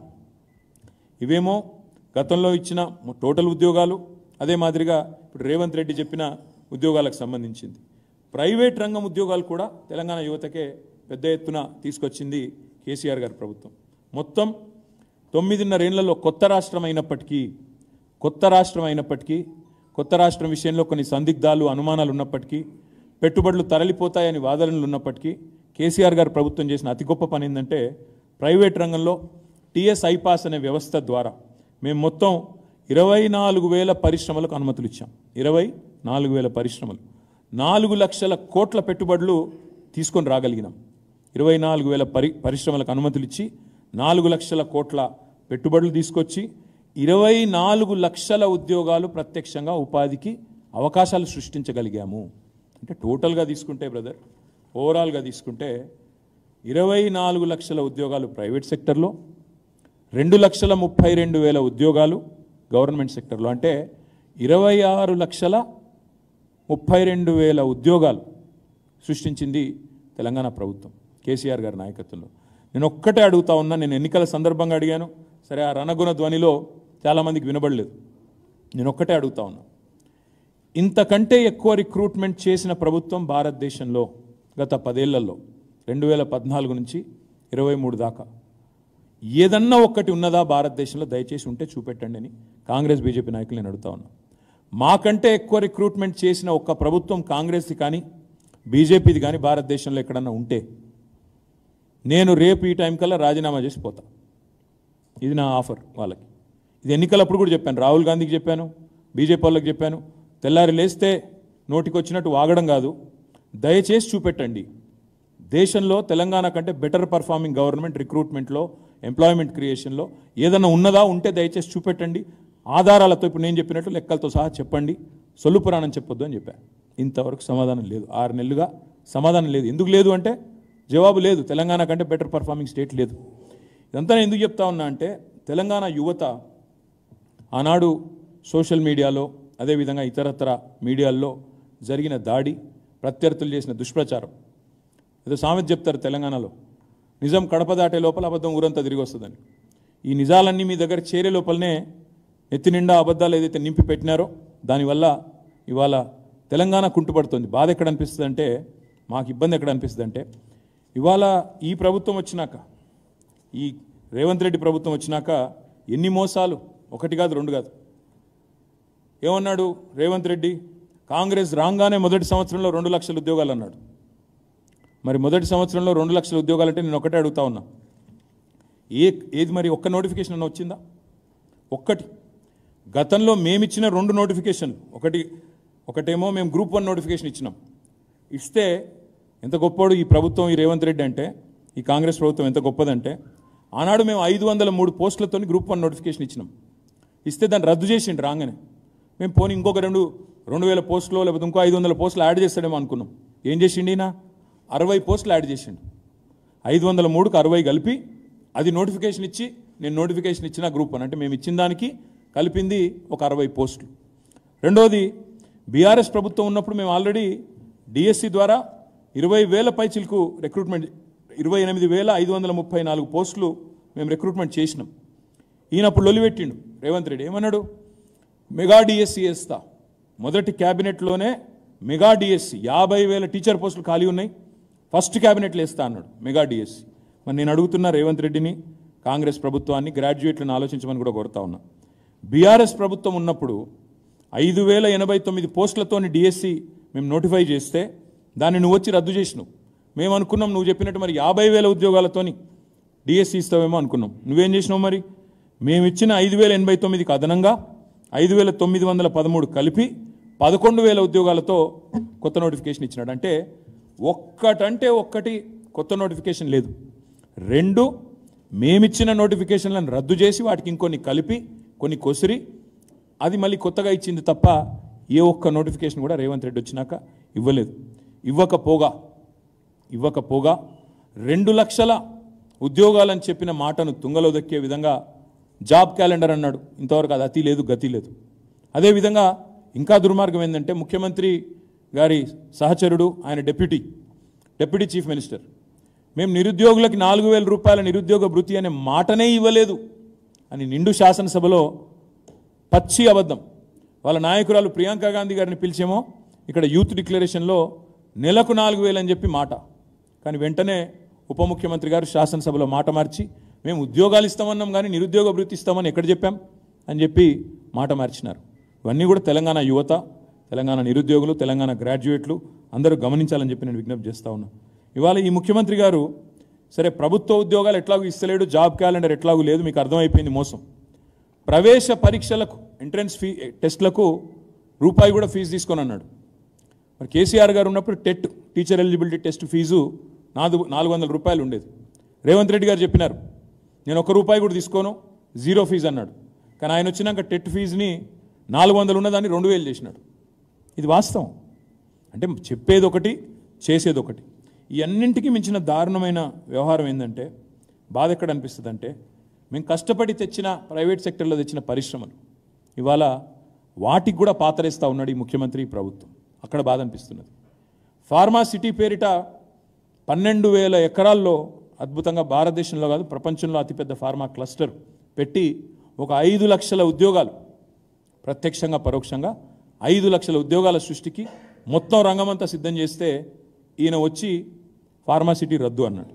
ఇవేమో గతంలో ఇచ్చిన టోటల్ ఉద్యోగాలు, అదే మాదిరిగా ఇప్పుడు రేవంత్ రెడ్డి చెప్పిన ఉద్యోగాలకు సంబంధించింది. ప్రైవేట్ రంగం ఉద్యోగాలు కూడా తెలంగాణ యువతకే పెద్ద ఎత్తున తీసుకొచ్చింది కేసీఆర్ గారి ప్రభుత్వం. మొత్తం 9.5 ఏళ్లలో కొత్త రాష్ట్రం అయినప్పటికీ కొత్త రాష్ట్రం విషయంలో కొన్ని సందిగ్ధాలు అనుమానాలు ఉన్నప్పటికీ, పెట్టుబడులు తరలిపోతాయని వాదనలు ఉన్నప్పటికీ కేసీఆర్ గారు ప్రభుత్వం చేసిన అతి గొప్ప పని ఏంటంటే ప్రైవేట్ రంగంలో టీఎస్ ఐపాస్ అనే వ్యవస్థ ద్వారా మేము మొత్తం 24,000 పరిశ్రమలకు అనుమతులు ఇచ్చాం. 24,000 పరిశ్రమలు, 4 లక్షల కోట్ల పెట్టుబడులు తీసుకొని రాగలిగినాం. 24,000 పరిశ్రమలకు అనుమతులు ఇచ్చి 4 లక్షల కోట్ల పెట్టుబడులు తీసుకొచ్చి 24 లక్షల ఉద్యోగాలు ప్రత్యక్షంగా ఉపాధికి అవకాశాలు సృష్టించగలిగాము. అంటే టోటల్గా తీసుకుంటే బ్రదర్, ఓవరాల్గా తీసుకుంటే 24 లక్షల ఉద్యోగాలు ప్రైవేట్ సెక్టర్లో, 2,32,000 ఉద్యోగాలు గవర్నమెంట్ సెక్టర్లో, అంటే 26,32,000 ఉద్యోగాలు సృష్టించింది తెలంగాణ ప్రభుత్వం కేసీఆర్ గారి నాయకత్వంలో. నేను ఒక్కటే అడుగుతా ఉన్నా, నేను ఎన్నికల సందర్భంగా అడిగాను, సరే ఆ రణగుణ ధ్వనిలో చాలామందికి వినబడలేదు. నేను ఒక్కటే అడుగుతా ఉన్నా, ఇంతకంటే ఎక్కువ రిక్రూట్మెంట్ చేసిన ప్రభుత్వం భారతదేశంలో గత 10 ఏళ్లలో 2014 నుంచి 23 దాకా ఏదన్నా ఒక్కటి ఉన్నదా భారతదేశంలో? దయచేసి ఉంటే చూపెట్టండి అని కాంగ్రెస్ బీజేపీ నాయకులు నేను అడుగుతా ఉన్నా. మాకంటే ఎక్కువ రిక్రూట్మెంట్ చేసిన ఒక్క ప్రభుత్వం కాంగ్రెస్ది కానీ బీజేపీది కానీ భారతదేశంలో ఎక్కడన్నా ఉంటే నేను రేపు ఈ టైం కల్లా రాజీనామా చేసి పోతా. ఇది నా ఆఫర్ వాళ్ళకి. ఇది ఎన్నికలప్పుడు కూడా చెప్పాను, రాహుల్ గాంధీకి చెప్పాను, బీజేపీ వాళ్ళకి చెప్పాను. తెల్లారి లేస్తే నోటికి వచ్చినట్టు వాగడం కాదు, దయచేసి చూపెట్టండి దేశంలో తెలంగాణ కంటే బెటర్ పర్ఫార్మింగ్ గవర్నమెంట్ రిక్రూట్మెంట్లో, ఎంప్లాయ్మెంట్ క్రియేషన్లో ఏదన్నా ఉన్నదా ఉంటే దయచేసి చూపెట్టండి. ఆధారాలతో ఇప్పుడు నేను చెప్పినట్టు లెక్కలతో సహా చెప్పండి, సొల్లు పురాణం చెప్పొద్దు అని చెప్పాను. ఇంతవరకు సమాధానం లేదు. 6 నెలలుగా సమాధానం లేదు. ఎందుకు లేదు అంటే జవాబు లేదు. తెలంగాణ కంటే బెటర్ పర్ఫార్మింగ్ స్టేట్ లేదు. ఇదంతా నేను ఎందుకు చెప్తా ఉన్నా అంటే తెలంగాణ యువత ఆనాడు సోషల్ మీడియాలో అదేవిధంగా ఇతరత్ర మీడియాల్లో జరిగిన దాడి, ప్రత్యర్థులు చేసిన దుష్ప్రచారం, ఏదో సామెత చెప్తారు తెలంగాణలో, నిజం కడప దాటే లోపల అబద్ధం ఊరంతా తిరిగి వస్తుందని. ఈ నిజాలన్నీ మీ దగ్గర చేరే లోపలనే నెత్తి నిండా అబద్ధాలు ఏదైతే నింపి పెట్టినారో దానివల్ల ఇవాళ తెలంగాణ కుంటుపడుతుంది. బాధ ఎక్కడ అనిపిస్తుంది అంటే, మాకు ఇబ్బంది ఎక్కడ అనిపిస్తుంది అంటే, ఇవాళ ఈ ప్రభుత్వం వచ్చినాక, ఈ రేవంత్ రెడ్డి ప్రభుత్వం వచ్చినాక ఎన్ని మోసాలు, 1 కాదు 2 కాదు. ఏమన్నాడు రేవంత్ రెడ్డి? కాంగ్రెస్ రాగానే మొదటి సంవత్సరంలో 2 లక్షల ఉద్యోగాలు అన్నాడు. మరి మొదటి సంవత్సరంలో 2 లక్షల ఉద్యోగాలు అంటే నేను ఒకటే అడుగుతా ఉన్నా, ఏది మరి ఒక్క నోటిఫికేషన్ అన్న వచ్చిందా? ఒక్కటి. గతంలో మేమిచ్చిన 2 నోటిఫికేషన్లు, ఒకటేమో మేము గ్రూప్ 1 నోటిఫికేషన్ ఇచ్చినాం. ఇస్తే ఎంత గొప్పవాడు ఈ ప్రభుత్వం, ఈ రేవంత్ రెడ్డి అంటే, ఈ కాంగ్రెస్ ప్రభుత్వం ఎంత గొప్పదంటే, ఆనాడు మేము 503 పోస్టులతో గ్రూప్ 1 నోటిఫికేషన్ ఇచ్చినాం. ఇస్తే దాన్ని రద్దు చేసిండు రాగానే. మేము పోనీ ఇంకొక 2,000 పోస్టులు లేకపోతే ఇంకో 500 పోస్టులు యాడ్ చేస్తాడేమో అనుకున్నాం. ఏం చేసిండు ఈయన? 60 పోస్టులు యాడ్ చేసిండు. 503కు 60 కలిపి అది నోటిఫికేషన్ ఇచ్చి నేను నోటిఫికేషన్ ఇచ్చిన గ్రూప్ 1 అంటే మేము ఇచ్చిన దానికి కలిపింది ఒక 60 పోస్టులు. రెండోది బీఆర్ఎస్ ప్రభుత్వం ఉన్నప్పుడు మేము ఆల్రెడీ డిఎస్సి ద్వారా 20,000 పైచిలకు రిక్రూట్మెంట్ 28,534 పోస్టులు మేము రిక్రూట్మెంట్ చేసినాం. ఈయనప్పుడు లొలిపెట్టిండు రేవంత్ రెడ్డి ఏమన్నాడు, మెగా డిఎస్సి వేస్తా, మొదటి క్యాబినెట్లోనే మెగా డిఎస్సి 50,000 టీచర్ పోస్టులు ఖాళీ ఉన్నాయి, ఫస్ట్ క్యాబినెట్లో వేస్తా అన్నాడు మెగా డిఎస్సి. మరి నేను అడుగుతున్నా రేవంత్ రెడ్డిని, కాంగ్రెస్ ప్రభుత్వాన్ని, గ్రాడ్యుయేట్లను ఆలోచించమని కూడా కోరుతా ఉన్నా. బీఆర్ఎస్ ప్రభుత్వం ఉన్నప్పుడు 5,089 పోస్టులతోని డిఎస్సి మేము నోటిఫై చేస్తే దాన్ని నువ్వు వచ్చి రద్దు చేసినావు. మేము అనుకున్నాం నువ్వు చెప్పినట్టు మరి 50,000 ఉద్యోగాలతోని డిఎస్సి ఇస్తావేమో అనుకున్నాం. నువ్వేం చేసినావు మరి? మేము ఇచ్చిన 5,089కి అదనంగా 5,913 కలిపి 11,000 ఉద్యోగాలతో కొత్త నోటిఫికేషన్ ఇచ్చినాడు. అంటే ఒక్కటి కొత్త నోటిఫికేషన్ లేదు. 2 మేమిచ్చిన నోటిఫికేషన్లను రద్దు చేసి వాటికి ఇంకొన్ని కలిపి కొన్ని కొసిరి అది మళ్ళీ కొత్తగా ఇచ్చింది తప్ప ఏ ఒక్క నోటిఫికేషన్ కూడా రేవంత్ రెడ్డి వచ్చినాక ఇవ్వలేదు. ఇవ్వకపోగా 2 లక్షల ఉద్యోగాలని చెప్పిన మాటను తుంగలో దక్కే విధంగా జాబ్ క్యాలెండర్ అన్నాడు. ఇంతవరకు అది అతి లేదు గతి లేదు. అదేవిధంగా ఇంకా దుర్మార్గం ఏంటంటే ముఖ్యమంత్రి గారి సహచరుడు ఆయన డిప్యూటీ చీఫ్ మినిస్టర్ మేము నిరుద్యోగులకి 4,000 రూపాయల నిరుద్యోగ భృతి అనే మాటనే ఇవ్వలేదు అని నిండు శాసనసభలో పచ్చి అబద్ధం. వాళ్ళ నాయకురాలు ప్రియాంక గాంధీ గారిని పిలిచేమో ఇక్కడ యూత్ డిక్లరేషన్లో నెలకు 4,000 అని చెప్పి మాట, కానీ వెంటనే ఉప ముఖ్యమంత్రి గారు శాసనసభలో మాట మార్చి మేము ఉద్యోగాలు ఇస్తామన్నాం కానీ నిరుద్యోగ భృతి ఇస్తామని ఎక్కడ చెప్పాం అని చెప్పి మాట మార్చినారు. ఇవన్నీ కూడా తెలంగాణ యువత, తెలంగాణ నిరుద్యోగులు, తెలంగాణ గ్రాడ్యుయేట్లు అందరూ గమనించాలని చెప్పి నేను విజ్ఞప్తి చేస్తూ ఉన్నా. ఇవాళ ఈ ముఖ్యమంత్రి గారు సరే ప్రభుత్వ ఉద్యోగాలు ఎట్లాగూ ఇస్తలేడు, జాబ్ క్యాలెండర్ ఎట్లాగూ లేదు, మీకు అర్థమైపోయింది మోసం. ప్రవేశ పరీక్షలకు ఎంట్రన్స్ టెస్ట్లకు రూపాయి కూడా ఫీజు తీసుకొని అన్నాడు. మరి కేసీఆర్ గారు ఉన్నప్పుడు టీచర్ ఎలిజిబిలిటీ టెస్ట్ ఫీజు 400 రూపాయలు ఉండేది. రేవంత్ రెడ్డి గారు చెప్పినారు నేను ₹1 కూడా తీసుకోను, 0 ఫీజు అన్నాడు. కానీ ఆయన వచ్చినాక టెట్ ఫీజుని 400 ఉన్నదాన్ని 2,000 చేసినాడు. ఇది వాస్తవం. అంటే చెప్పేది ఒకటి చేసేది ఒకటి. ఈ అన్నింటికి మించిన దారుణమైన వ్యవహారం ఏంటంటే బాధ ఎక్కడ అనిపిస్తుంది అంటే మేము కష్టపడి తెచ్చిన ప్రైవేట్ సెక్టర్లో తెచ్చిన పరిశ్రమలు ఇవాళ వాటికి కూడా పాతరేస్తూ ఉన్నాడు ఈ ముఖ్యమంత్రి ప్రభుత్వం. అక్కడ బాధ అనిపిస్తున్నది. ఫార్మా సిటీ పేరిట 12,000 ఎకరాల్లో అద్భుతంగా భారతదేశంలో కాదు ప్రపంచంలో అతిపెద్ద ఫార్మా క్లస్టర్ పెట్టి ఒక 5 లక్షల ఉద్యోగాలు ప్రత్యక్షంగా పరోక్షంగా 5 లక్షల ఉద్యోగాల సృష్టికి మొత్తం రంగమంతా సిద్ధం చేస్తే ఈయన వచ్చి ఫార్మాసిటీ రద్దు అన్నాడు.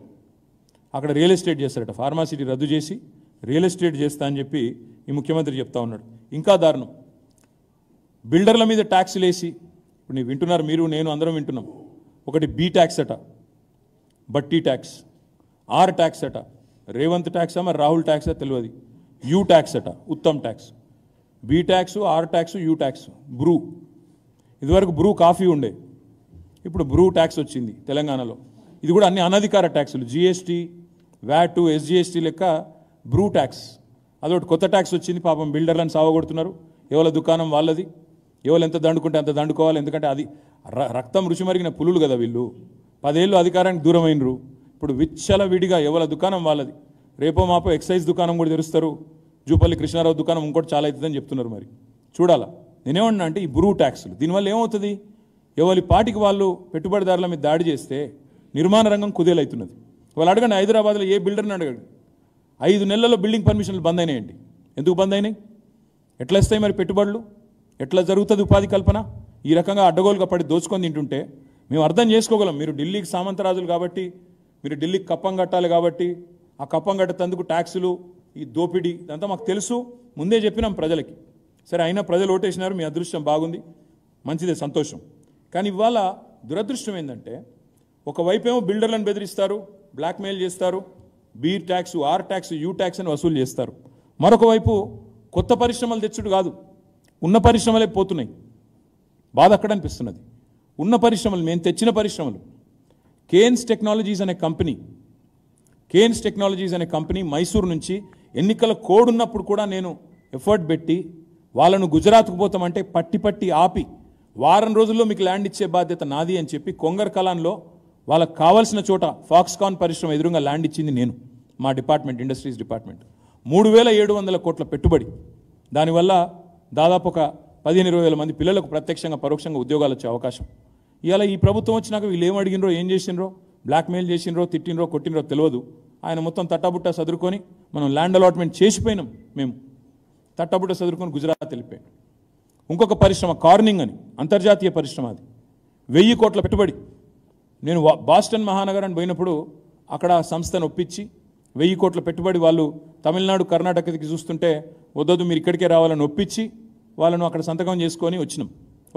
అక్కడ రియల్ ఎస్టేట్ చేస్తారట. ఫార్మాసిటీ రద్దు చేసి రియల్ ఎస్టేట్ చేస్తా అని చెప్పి ఈ ముఖ్యమంత్రి చెప్తా ఉన్నాడు. ఇంకా దారుణం, బిల్డర్ల మీద ట్యాక్సులు వేసి ఇప్పుడు ನೀವು వింటున్నారు, మీరు నేను అందరం వింటున్నాం. ఒకటి బి ట్యాక్స్ అట, బట్టి ట్యాక్స్, ఆర్ ట్యాక్స్ అట, రేవంత్ ట్యాక్సా మరి రాహుల్ ట్యాక్సా తెలియదు, యూ ట్యాక్స్ అట, Uttam tax, B tax, R tax, U tax, Bru. ఇదివరకు బ్రూ కాఫీ ఉండే, ఇప్పుడు బ్రూ ట్యాక్స్ వచ్చింది తెలంగాణలో. ఇది కూడా అన్ని అనధికార ట్యాక్సులు, జిఎస్టీ, వ్యాట్, ఎస్జిఎస్టీ లెక్క బ్రూ ట్యాక్స్. అదొకటి కొత్త ట్యాక్స్ వచ్చింది. పాపం బిల్డర్లను సావగొడుతున్నారు. ఎవరి దుకాణం వాళ్ళది, ఎవరు ఎంత దండుకుంటే అంత దండుకోవాలి. ఎందుకంటే అది రక్తం రుచి మరిగిన పులులు కదా వీళ్ళు. 10 ఏళ్ళు అధికారానికి దూరమైనరు. ఇప్పుడు విచ్చల విడిగా ఎవరి దుకాణం వాళ్ళది. రేపో మాపో ఎక్సైజ్ దుకాణం కూడా తెరుస్తారు, జూపల్లి కృష్ణారావు దుకాణం ఇంకోటి చాలా అవుతుందని చెప్తున్నారు. మరి చూడాలా. నేనేమన్నా అంటే ఈ బ్రూ ట్యాక్సులు దీనివల్ల ఏమవుతుంది, ఎవరి పాటికి వాళ్ళు పెట్టుబడిదారుల మీద దాడి చేస్తే నిర్మాణ రంగం కుదేలవుతున్నది. వాళ్ళు అడగండి, హైదరాబాద్లో ఏ బిల్డర్ని అడగండి, 5 నెలల్లో బిల్డింగ్ పర్మిషన్లు బంద్ అయినాయండి. ఎందుకు బంద్ అయినాయి? ఎట్లా వస్తాయి మరి పెట్టుబడులు? ఎట్లా జరుగుతుంది ఉపాధి కల్పన? ఈ రకంగా అడ్డగోలుగా పడి దోచుకొని తింటుంటే మేము అర్థం చేసుకోగలం. మీరు ఢిల్లీకి సామంతరాజులు కాబట్టి, మీరు ఢిల్లీకి కప్పం కట్టాలి కాబట్టి ఆ కప్పం కట్టేందుకు ట్యాక్సులు, ఈ దోపిడీ ఇదంతా మాకు తెలుసు, ముందే చెప్పినాం ప్రజలకి. సరే అయినా ప్రజలు ఓటేసినారు, మీ అదృష్టం బాగుంది, మంచిదే, సంతోషం. కానీ ఇవాళ దురదృష్టం ఏంటంటే ఒకవైపేమో బిల్డర్లను బెదిరిస్తారు, బ్లాక్మెయిల్ చేస్తారు, be tax, R tax, U tax అని వసూలు చేస్తారు. మరొక వైపు కొత్త పరిశ్రమలు తెచ్చుడు కాదు, ఉన్న పరిశ్రమలే పోతున్నాయి. బాధ అక్కడ అనిపిస్తున్నది. ఉన్న పరిశ్రమలు, మేము తెచ్చిన పరిశ్రమలు, కేన్స్ టెక్నాలజీస్ అనే కంపెనీ మైసూరు నుంచి ఎన్నికల కోడ్ ఉన్నప్పుడు కూడా నేను ఎఫర్ట్ పెట్టి వాళ్ళను గుజరాత్కు పోతామంటే పట్టి ఆపి వారం రోజుల్లో మీకు ల్యాండ్ ఇచ్చే బాధ్యత నాది అని చెప్పి కొంగర్ కలాన్లో వాళ్ళకు కావాల్సిన చోట ఫాక్స్కాన్ పరిశ్రమ ఎదురుగా ల్యాండ్ ఇచ్చింది నేను, మా డిపార్ట్మెంట్, ఇండస్ట్రీస్ డిపార్ట్మెంట్. 3700 కోట్ల పెట్టుబడి. దానివల్ల దాదాపు ఒక 15-20 మంది పిల్లలకు ప్రత్యక్షంగా పరోక్షంగా ఉద్యోగాలు వచ్చే అవకాశం. ఇవాళ ఈ ప్రభుత్వం వచ్చినాక వీళ్ళు ఏం అడిగినరో, ఏం చేసినరో, బ్లాక్మెయిల్ చేసినరో, తిట్టినరో, కొట్టినరో తెలియదు. ఆయన మొత్తం తట్టాబుట్టా చదువుకొని మనం ల్యాండ్ అలాట్మెంట్ చేసిపోయినాం. మేము తట్టాబుట్టా చదువుకొని గుజరాత్ వెళ్ళిపోయాం. ఇంకొక పరిశ్రమ కార్నింగ్ అని, అంతర్జాతీయ పరిశ్రమ, అది 1000 కోట్ల పెట్టుబడి. నేను బాస్టన్ మహానగరాన్ని పోయినప్పుడు అక్కడ సంస్థను ఒప్పించి 1000 కోట్ల పెట్టుబడి వాళ్ళు తమిళనాడు, కర్ణాటకకి చూస్తుంటే వద్దొద్దు మీరు ఇక్కడికే రావాలని ఒప్పించి వాళ్ళను అక్కడ సంతకం చేసుకొని వచ్చినాం,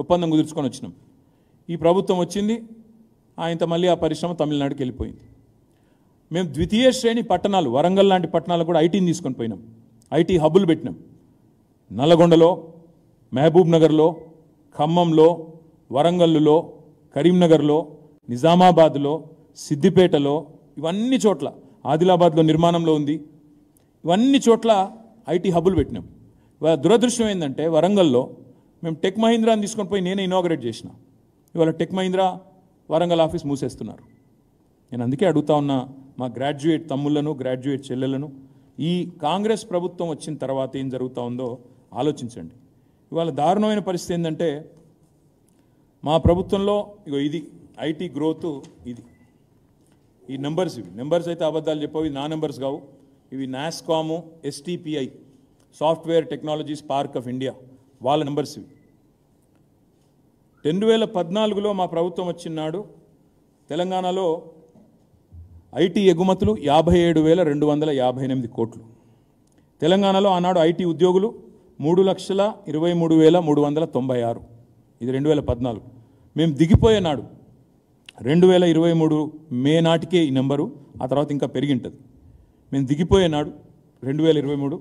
ఒప్పందం కుదుర్చుకొని వచ్చినాం. ఈ ప్రభుత్వం వచ్చింది, ఆయనతో మళ్ళీ ఆ పరిశ్రమ తమిళనాడుకి వెళ్ళిపోయింది. మేము ద్వితీయ శ్రేణి పట్టణాలు, వరంగల్ లాంటి పట్టణాలకు కూడా ఐటీని తీసుకొని పోయినాం, ఐటీ హబ్బులు పెట్టినాం. నల్లగొండలో, మహబూబ్ నగర్లో, ఖమ్మంలో, వరంగల్లో, కరీంనగర్లో, నిజామాబాద్లో, సిద్దిపేటలో, ఇవన్నీ చోట్ల, ఆదిలాబాద్లో నిర్మాణంలో ఉంది, ఇవన్నీ చోట్ల ఐటీ హబ్బులు పెట్టినాం. ఇవాళ దురదృష్టం ఏంటంటే వరంగల్లో మేము టెక్ మహీంద్రాని తీసుకొని పోయి నేనే ఇనాగరేట్ చేసిన. ఇవాళ టెక్ మహీంద్రా వరంగల్ ఆఫీస్ మూసేస్తున్నారు. నేను అందుకే అడుగుతా ఉన్నా మా గ్రాడ్యుయేట్ తమ్ముళ్లను, గ్రాడ్యుయేట్ చెల్లెలను, ఈ కాంగ్రెస్ ప్రభుత్వం వచ్చిన తర్వాత ఏం జరుగుతూ ఉందో ఆలోచించండి. ఇవాళ దారుణమైన పరిస్థితి ఏంటంటే మా ప్రభుత్వంలో ఇగో ఇది ఐటీ గ్రోత్, ఇది ఈ నెంబర్స్, ఇవి నెంబర్స్ అయితే అబద్ధాలు చెప్పవు, ఇవి నా నెంబర్స్ కావు, ఇవి నాస్కాము, STPI, software technologies park of India, వాళ్ళ నెంబర్స్ ఇవి. 2014లో మా ప్రభుత్వం వచ్చినాడు తెలంగాణలో ఐటీ ఎగుమతులు 57,258 కోట్లు. తెలంగాణలో ఆనాడు ఐటీ ఉద్యోగులు 3,23,396. ఇది 2014. మేము దిగిపోయే నాడు 2023 మే నాటికే ఈ నెంబరు, ఆ తర్వాత ఇంకా పెరిగింటుంది. మేము దిగిపోయే నాడు 2023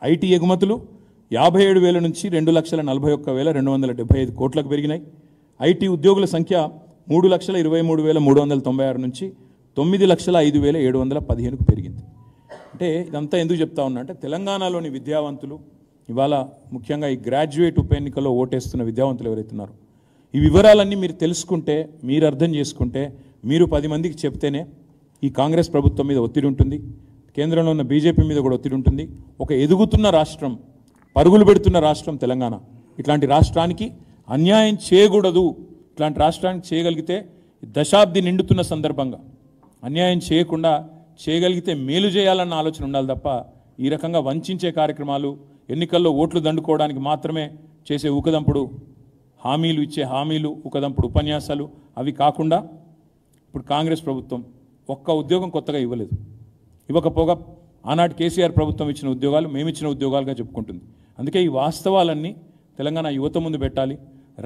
ఐటీ ఎగుమతులు 57,000 నుంచి 2,41,275 కోట్లకు పెరిగినాయి. ఐటీ ఉద్యోగుల సంఖ్య 3,23,396 నుంచి 9,05,715కు పెరిగింది. అంటే ఇదంతా ఎందుకు చెప్తా ఉన్నా అంటే తెలంగాణలోని విద్యావంతులు, ఇవాళ ముఖ్యంగా ఈ గ్రాడ్యుయేట్ ఉప ఎన్నికల్లో ఓటేస్తున్న విద్యావంతులు ఎవరైతున్నారో, ఈ వివరాలన్నీ మీరు తెలుసుకుంటే, మీరు అర్థం చేసుకుంటే, మీరు 10 మందికి చెప్తేనే ఈ కాంగ్రెస్ ప్రభుత్వం మీద ఒత్తిడి ఉంటుంది, కేంద్రంలో ఉన్న బీజేపీ మీద కూడా ఒత్తిడి ఉంటుంది. ఒక ఎదుగుతున్న రాష్ట్రం, పరుగులు పెడుతున్న రాష్ట్రం తెలంగాణ. ఇట్లాంటి రాష్ట్రానికి అన్యాయం చేయకూడదు. ఇట్లాంటి రాష్ట్రానికి చేయగలిగితే దశాబ్ది నిండుతున్న సందర్భంగా అన్యాయం చేయకుండా చేయగలిగితే మేలు చేయాలన్న ఆలోచన ఉండాలి తప్ప ఈ రకంగా వంచే కార్యక్రమాలు, ఎన్నికల్లో ఓట్లు దండుకోవడానికి మాత్రమే చేసే ఊకదంపుడు హామీలు, ఇచ్చే హామీలు, ఊకదంపుడు ఉపన్యాసాలు అవి కాకుండా ఇప్పుడు కాంగ్రెస్ ప్రభుత్వం ఒక్క ఉద్యోగం కొత్తగా ఇవ్వలేదు. ఇవ్వకపోగా ఆనాటి కేసీఆర్ ప్రభుత్వం ఇచ్చిన ఉద్యోగాలు మేమిచ్చిన ఉద్యోగాలుగా చెప్పుకుంటుంది. అందుకే ఈ వాస్తవాలన్నీ తెలంగాణ యువత ముందు పెట్టాలి.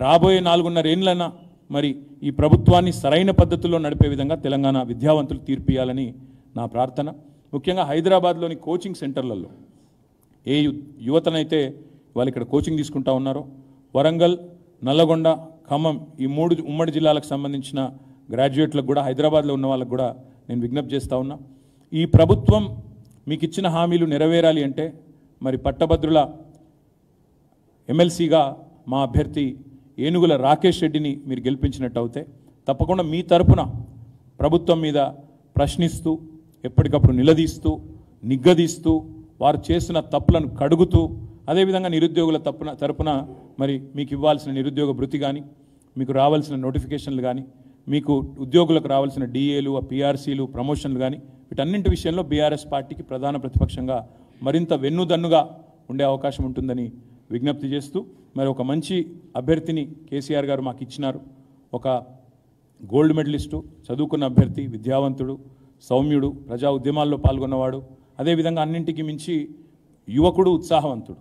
రాబోయే 4.5 ఏళ్ళైనా మరి ఈ ప్రభుత్వాన్ని సరైన పద్ధతుల్లో నడిపే విధంగా తెలంగాణ విద్యావంతులు తీర్పియాలని నా ప్రార్థన. ముఖ్యంగా హైదరాబాద్లోని కోచింగ్ సెంటర్లలో ఏ యువతనైతే వాళ్ళు ఇక్కడ కోచింగ్ తీసుకుంటా ఉన్నారో, వరంగల్, నల్లగొండ, ఖమ్మం ఈ 3 ఉమ్మడి జిల్లాలకు సంబంధించిన గ్రాడ్యుయేట్లకు కూడా, హైదరాబాద్లో ఉన్న వాళ్ళకు కూడా నేను విజ్ఞప్తి చేస్తూ ఉన్నా. ఈ ప్రభుత్వం మీకు ఇచ్చిన హామీలు నెరవేరాలి అంటే మరి పట్టభద్రుల ఎమ్మెల్సీగా మా అభ్యర్థి ఏనుగుల రాకేష్ రెడ్డిని మీరు గెలిపించినట్టు అవుతే తప్పకుండా మీ తరపున ప్రభుత్వం మీద ప్రశ్నిస్తూ, ఎప్పటికప్పుడు నిలదీస్తూ, నిగ్గదీస్తూ, వారు చేసిన తప్పులను కడుగుతూ, అదేవిధంగా నిరుద్యోగుల తరపున మరి మీకు ఇవ్వాల్సిన నిరుద్యోగ భృతి కానీ, మీకు రావాల్సిన నోటిఫికేషన్లు కానీ, మీకు ఉద్యోగులకు రావాల్సిన డిఏలు, పిఆర్సీలు, ప్రమోషన్లు కానీ, వీటన్నింటి విషయంలో బీఆర్ఎస్ పార్టీకి ప్రధాన ప్రతిపక్షంగా మరింత వెన్నుదన్నుగా ఉండే అవకాశం ఉంటుందని విజ్ఞప్తి చేస్తూ, మరి ఒక మంచి అభ్యర్థిని కేసీఆర్ గారు మాకు ఇచ్చినారు. ఒక గోల్డ్ మెడలిస్టు, చదువుకున్న అభ్యర్థి, విద్యావంతుడు, సౌమ్యుడు, ప్రజా ఉద్యమాల్లో పాల్గొన్నవాడు, అదేవిధంగా అన్నింటికి మించి యువకుడు, ఉత్సాహవంతుడు.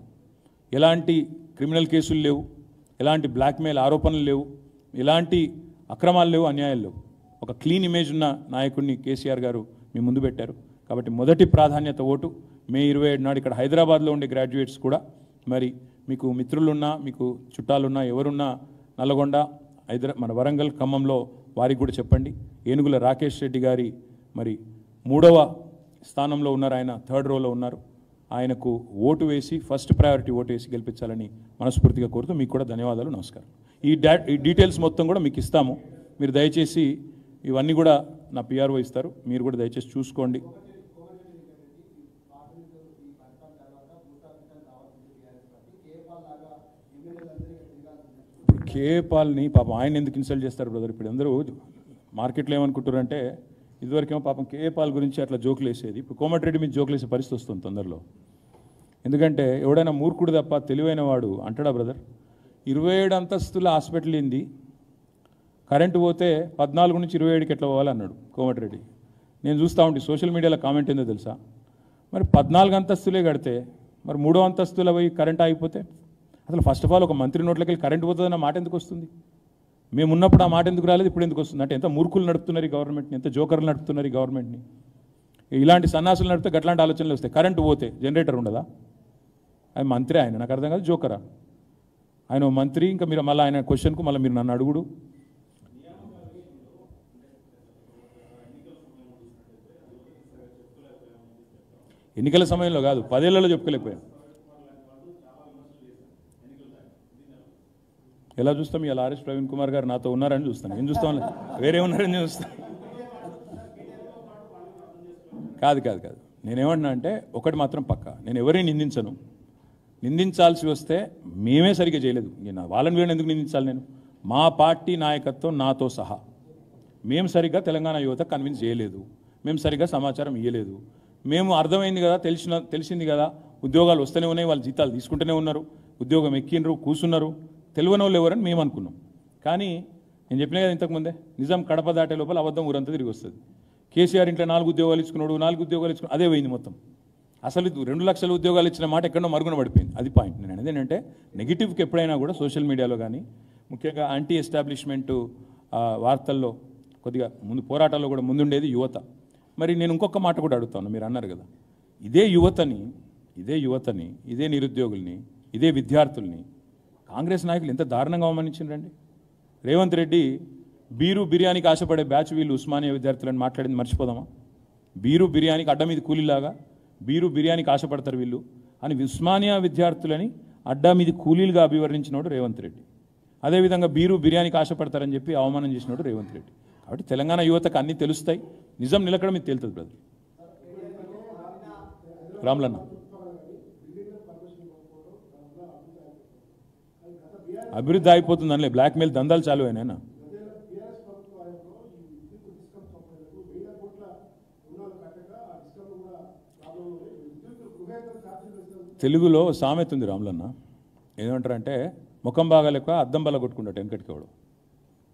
ఎలాంటి క్రిమినల్ కేసులు లేవు, ఎలాంటి బ్లాక్మెయిల్ ఆరోపణలు లేవు, ఎలాంటి అక్రమాలు లేవు, అన్యాయాలు లేవు. ఒక క్లీన్ ఇమేజ్ ఉన్న నాయకుడిని కేసీఆర్ గారు మీ ముందు పెట్టారు. కాబట్టి మొదటి ప్రాధాన్యత ఓటు. మే 27 నాడు ఇక్కడ హైదరాబాద్లో ఉండే గ్రాడ్యుయేట్స్ కూడా మరి మీకు మిత్రులున్నా, మీకు చుట్టాలున్నా, ఎవరున్నా నల్లగొండ, మన వరంగల్, ఖమ్మంలో వారికి కూడా చెప్పండి. ఏనుగుల రాకేష్ రెడ్డి గారి మరి 3వ స్థానంలో ఉన్నారు, ఆయన 3rd రోలో ఉన్నారు. ఆయనకు ఓటు వేసి ఫస్ట్ ప్రయారిటీ ఓటు వేసి గెలిపించాలని మనస్ఫూర్తిగా కోరుతూ మీకు కూడా ధన్యవాదాలు, నమస్కారం. ఈ డీటెయిల్స్ మొత్తం కూడా మీకు ఇస్తాము. మీరు దయచేసి ఇవన్నీ కూడా నా పిఆర్ఓ ఇస్తారు, మీరు కూడా దయచేసి చూసుకోండి. ఇప్పుడు కేపాల్ని పాపం ఆయన ఎందుకు ఇన్సల్ట్ చేస్తారు బ్రదర్? ఇప్పుడు అందరూ మార్కెట్లో ఏమనుకుంటారంటే ఇదివరకేమో పాపం కేపాల్ గురించి అట్లా జోకులు వేసేది, ఇప్పుడు కోమటిరెడ్డి మీద జోకులు వేసే పరిస్థితి వస్తుంది తొందరలో. ఎందుకంటే ఎవడైనా మూర్ఖుడు తప్ప తెలివైన వాడు అంటాడా బ్రదర్? 27 అంతస్తుల హాస్పిటల్ ఏంది, కరెంటు పోతే 14 నుంచి 27కి ఎట్లా పోవాలన్నాడు కోమటిరెడ్డి. నేను చూస్తూ ఉంటే సోషల్ మీడియాలో కామెంట్ ఏందో తెలుసా, మరి 14 అంతస్తులే కడితే మరి 3వ అంతస్తుల పోయి కరెంట్ ఆగిపోతే అసలు ఫస్ట్ ఆఫ్ ఆల్ ఒక మంత్రి నోట్లోకి వెళ్ళి కరెంట్ పోతుందన్న మాట ఎందుకు వస్తుంది? మేము ఉన్నప్పుడు ఆ మాట ఎందుకు రాలేదు, ఇప్పుడు ఎందుకు వస్తుంది? అంటే ఎంత మూర్ఖులు నడుపుతున్నారు ఈ గవర్నమెంట్ని, ఎంత జోకర్లు నడుపుతున్నారు ఈ గవర్నమెంట్ని. ఇలాంటి సన్నాసులు నడిపితే గట్లాంటి ఆలోచనలు వస్తాయి. కరెంటు పోతే జనరేటర్ ఉండదా? ఆయన మంత్రి, ఆయన నాకు అర్థం కాదు, జోకరా ఆయన మంత్రి. ఇంకా మీరు మళ్ళీ ఆయన క్వశ్చన్కు మళ్ళీ మీరు నన్ను అడుగుడు. ఎన్నికల సమయంలో కాదు, 10 ఏళ్లలో చెప్పుకోలేకపోయాను. ఎలా చూస్తాం? ఇలా ఆర్ఎస్ ప్రవీణ్ కుమార్ గారు నాతో ఉన్నారని చూస్తాను. ఏం చూస్తాం? వేరే ఉన్నారని చూస్తాను. కాదు కాదు కాదు నేనేమన్నా అంటే ఒకటి మాత్రం పక్క, నేను ఎవరిని నిందించను. నిందించాల్సి వస్తే మేమే సరిగ్గా చేయలేదు, వాళ్ళని వీళ్ళని ఎందుకు నిందించాలి? నేను మా పార్టీ నాయకత్వం నాతో సహా మేము సరిగ్గా తెలంగాణ యువత కన్విన్స్ చేయలేదు, మేము సరిగ్గా సమాచారం ఇవ్వలేదు. మేము అర్థమైంది కదా, తెలిసింది కదా, ఉద్యోగాలు వస్తూనే ఉన్నాయి, వాళ్ళు జీతాలు తీసుకుంటూనే ఉన్నారు, ఉద్యోగం ఎక్కినరు, కూర్చున్నారు, తెలియని వాళ్ళు ఎవరని మేము అనుకున్నాం. కానీ నేను చెప్పినా కదా ఇంతకుముందే, నిజం కడప దాటే లోపల అబద్ధం ఊరంతా తిరిగి వస్తుంది. కేసీఆర్ ఇంట్లో 4 ఉద్యోగాలు ఇచ్చుకున్నాడు, 4 ఉద్యోగాలు ఇచ్చుకున్నాడు, అదే పోయింది మొత్తం. అసలు 2 లక్షల ఉద్యోగాలు ఇచ్చిన మాట ఎక్కడో మరుగున పడిపోయింది. అది పాయింట్. నేను అనేది ఏంటంటే నెగిటివ్కి ఎప్పుడైనా కూడా సోషల్ మీడియాలో కానీ ముఖ్యంగా యాంటీ ఎస్టాబ్లిష్మెంటు వార్తల్లో కొద్దిగా ముందు పోరాటాల్లో కూడా ముందుండేది యువత. మరి నేను ఇంకొక మాట కూడా అడుగుతాను, మీరు అన్నారు కదా, ఇదే యువతని ఇదే నిరుద్యోగుల్ని, ఇదే విద్యార్థుల్ని కాంగ్రెస్ నాయకులు ఎంత దారుణంగా అవమానించారండి. రేవంత్ రెడ్డి బీరు బిర్యానీకి ఆశపడే బ్యాచ్ వీళ్ళు ఉస్మానియా విద్యార్థులని మాట్లాడింది మర్చిపోదామా? బీరు బిర్యానీకి అడ్డ మీద కూలీలాగా బీరు బిర్యానీకి ఆశపడతారు వీళ్ళు అని ఉస్మానియా విద్యార్థులని అడ్డా మీద కూలీలుగా అభివర్ణించినోడు రేవంత్ రెడ్డి. అదేవిధంగా బీరు బిర్యానీకి ఆశపడతారని చెప్పి అవమానం చేసినోడు రేవంత్ రెడ్డి. కాబట్టి తెలంగాణ యువతకు అన్నీ తెలుస్తాయి, నిజం నిలకడ మీద తేలుతుంది బ్రదర్. రామ్లన్న అభివృద్ధి అయిపోతుంది అనలే, బ్లాక్మెయిల్ దందాలు చాలు అయినా. తెలుగులో సామెత ఉంది రామ్లన్న, ఏమంటారంటే ముఖం బాగా లెక్క అద్దం బల్ల కొట్టుకుంటాడు వెనకటికి.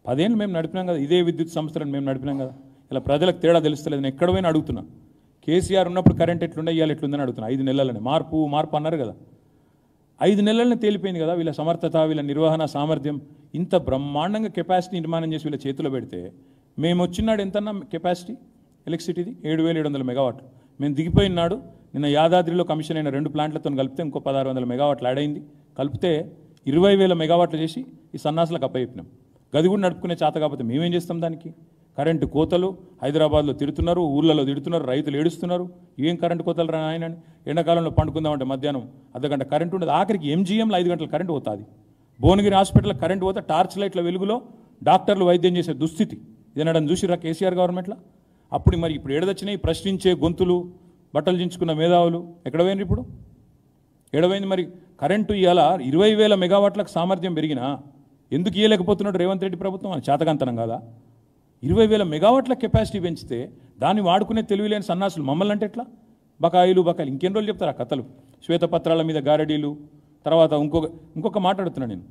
10 ఏళ్ళు మేము నడిపినాం కదా, ఇదే విద్యుత్ సంస్థలను మేము నడిపినాం కదా. ఇలా ప్రజలకు తేడా తెలుస్తలేదు. నేను ఎక్కడ పోయినా అడుగుతున్నా, కేసీఆర్ ఉన్నప్పుడు కరెంట్ ఎట్లుండే, ఇవాళ ఎట్లుందని అడుగుతున్నా. 5 నెలలనే మార్పు అన్నారు కదా, 5 నెలలనే తేలిపోయింది కదా. వీళ్ళ సమర్థత, వీళ్ళ నిర్వహణ సామర్థ్యం ఇంత బ్రహ్మాండంగా కెపాసిటీ నిర్మాణం చేసి వీళ్ళ చేతిలో పెడితే, మేము వచ్చినాడు ఎంతన్నా కెపాసిటీ ఎలక్ట్రిసిటీది 7700 మెగావాట్లు. మేము దిగిపోయినాడు నిన్న యాదాద్రిలో కమిషన్ అయిన 2 ప్లాంట్లతో కలిపితే ఇంకో 1600 మెగావాట్లు యాడ్ అయింది. కలిపితే 20,000 మెగావాట్లు చేసి ఈ సన్నాసులకు అప్పయిపోయినాం. గది కూడా నడుపుకునే చేత కాకపోతే మేమేం చేస్తాం? దానికి కరెంటు కోతలు హైదరాబాద్లో తిడుతున్నారు, ఊర్లలో తిడుతున్నారు, రైతులు ఏడుస్తున్నారు. ఏం కరెంటు కోతలు రా ఆయన? ఎండాకాలంలో పండుకుందామంటే మధ్యాహ్నం అర్ధగంట కరెంటు ఉండదు. ఆఖరికి ఎంజీఎంలో 5 గంటల కరెంటు పోతుంది. భువనగిరి హాస్పిటల్లో కరెంటు పోతే టార్చ్ లైట్ల వెలుగులో డాక్టర్లు వైద్యం చేసే దుస్థితి ఇదనడం చూసిరా కేసీఆర్ గవర్నమెంట్లో. అప్పుడు మరి ఇప్పుడు ఏడదొచ్చినాయి ప్రశ్నించే గొంతులు, బట్టలు దించుకున్న మేధావులు ఎక్కడ పోయినారు? ఇప్పుడు ఏడవైంది. మరి కరెంటు ఇవాళ 20,000 మెగావాట్లకు సామర్థ్యం పెరిగినా ఎందుకు ఇవ్వలేకపోతున్నాడు రేవంత్ రెడ్డి ప్రభుత్వం? అని చేతకంతనం కాదా? 20,000 మెగావాట్ల కెపాసిటీ పెంచితే దాన్ని వాడుకునే తెలివిలేని సన్నాసులు మమ్మల్ని అంటే ఎట్లా? బకాయిలు ఇంకెన్ని రోజులు చెప్తారు ఆ కథలు? శ్వేతపత్రాల మీద గారడీలు. తర్వాత ఇంకొక మాట్లాడుతున్నా నేను,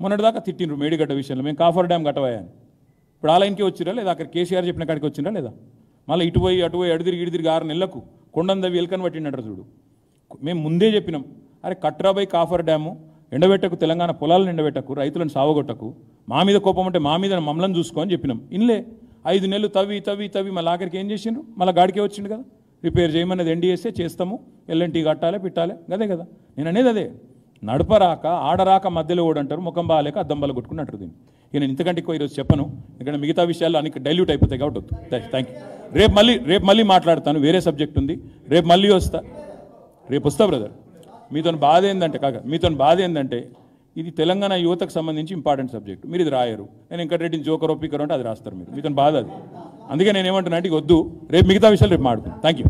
మొన్నటిదాకా తిట్టిండ్రు మేడిగడ్డ విషయంలో, మేము కాఫర్ డ్యామ్ కట్టవాయని. ఇప్పుడు ఆ లైన్కి వచ్చిరా లేదా? అక్కడ కేసీఆర్ చెప్పిన కాడికి వచ్చిరా లేదా? మళ్ళీ ఇటు పోయి అడుదిరిగి 6 నెలలకు కొండందవి ఎలుకని పట్టిండట చూడు. మేము ముందే చెప్పినాం, అరే కట్రాబై కాఫర్ డ్యాము ఎండబెట్టకు, తెలంగాణ పొలాలను ఎండబెట్టకు, రైతులను సావగొట్టకు, మా మీద కోపం అంటే మా మీద మమ్మల్ని చూసుకో అని చెప్పినాం. ఇన్లే 5 నెలలు తవ్వి మళ్ళీ ఆఖరికి ఏం చేసిండ్రు? మళ్ళీ గాడికే వచ్చిండు కదా. రిపేర్ చేయమన్నది ఎన్డీఎస్ఏ, చేస్తాము, ఎల్ఎన్టీ కట్టాలి పిట్టాలి, గదే కదా నేను అనేది. అదే నడపరాక ఆడరాక మధ్యలో ఓడంటారు, ముఖం బాగాలేక అద్దం బల్ల కొట్టుకున్నట్టు దీన్ని. ఇక నేను ఇంతకంటే ఎక్కువ ఈరోజు చెప్పను, ఎందుకంటే మిగతా విషయాలు అన్ని డైల్యూట్ అయిపోతాయి కాబట్టి వద్దు. Thank you. రేపు మళ్ళీ మాట్లాడతాను, వేరే సబ్జెక్ట్ ఉంది, రేపు మళ్ళీ వస్తా బ్రదర్. మీతో బాధ ఏంటంటే ఇది తెలంగాణ యువతకు సంబంధించి ఇంపార్టెంట్ సబ్జెక్ట్. మీరు ఇది రాయరు. నేను వెంకటరెడ్డిని జోకర్ ఒప్పికరు అంటే అది రాస్తారు మీరు. మీతో బాధ అది. అందుకే నేను ఏమంటున్నా అంటే వద్దు, రేపు మిగతా విషయాలు రేపు మాట్లాడుకుందాం. Thank you.